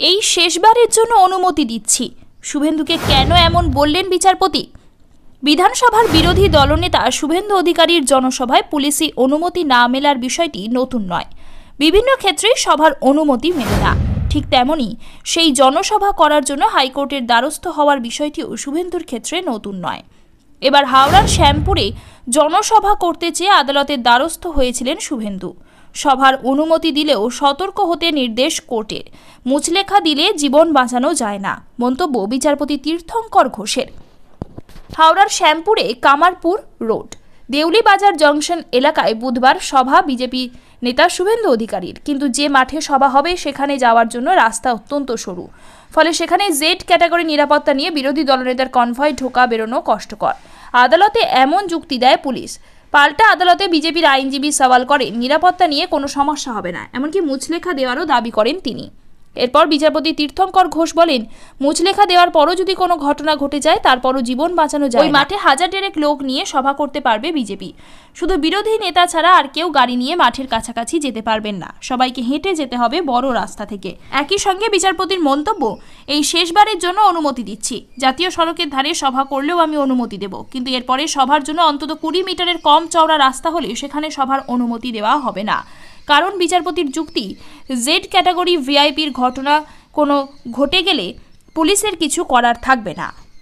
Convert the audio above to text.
এই শেষবারের জন্য অনুমতি দিচ্ছি। শুভেন্দুকে কেন এমন বললেন বিচারপতি? বিধানসভার বিরোধী দলনেতা শুভেন্দু অধিকারীর জনসভায় পুলিশি অনুমতি না মেলার বিষয়টি নতুন নয়। বিভিন্ন ক্ষেত্রে সভার অনুমতি মেলে না। ঠিক তেমনই সেই জনসভা করার জন্য হাইকোর্টের দ্বারস্থ হওয়ার বিষয়টিও শুভেন্দুর ক্ষেত্রে নতুন নয়। এবার হাওড়ার শ্যামপুরে জনসভা করতে চেয়ে আদালতের দ্বারস্থ হয়েছিলেন শুভেন্দু। সভার অনুমতি দিলেও সতর্ক হতে নির্দেশ কোর্টের। মুচলেখা দিলে জীবন বাঁচানো যায় না, মন্তব্য বিচারপতি তীর্থঙ্কর ঘোষের। হাওড়ার শ্যামপুরে কামারপুর রোড দেউলি বাজার জংশন এলাকায় বুধবার সভা বিজেপি নেতা শুভেন্দু অধিকারীর। কিন্তু যে মাঠে সভা হবে সেখানে যাওয়ার জন্য রাস্তা অত্যন্ত সরু, ফলে সেখানে জেড ক্যাটাগরি নিরাপত্তা নিয়ে বিরোধী দলনেতার কনভয় ঢোকা বেরোনো কষ্টকর। আদালতে এমন যুক্তি দেয় পুলিশ। পাল্টা আদালতে বিজেপির আইনজীবী সওয়াল করেন নিরাপত্তা নিয়ে কোনো সমস্যা হবে না, এমনকি মুচলেখা দেওয়ারও দাবি করেন তিনি। এরপর বিচারপতি তীর্থঙ্কর ঘোষ বলেন, মুচলেখা দেওয়ার পরও যদি কোনো ঘটনা ঘটে যায় তারপরও জীবন বাঁচানো যায়। ওই মাঠে 1000 লোক নিয়ে সভা করতে পারবে বিজেপি। শুধু বিরোধী নেতা ছাড়া আর কেউ গাড়ি নিয়ে মাঠের কাছাকাছি যেতে পারবেন না, সবাইকে হেঁটে যেতে হবে বড় রাস্তা থেকে। একই সঙ্গে বিচারপতির মন্তব্য, এই শেষবারের জন্য অনুমতি দিচ্ছি। জাতীয় সড়কের ধারে সভা করলেও আমি অনুমতি দেব, কিন্তু এরপরে সভার জন্য অন্তত 20 মিটারের কম চওড়া রাস্তা হলে সেখানে সভার অনুমতি দেওয়া হবে না। কারণ বিচারপতির যুক্তি, জেড ক্যাটাগরি ভিআইপির ঘটনা কোনো ঘটে গেলে পুলিশের কিছু করার থাকবে না।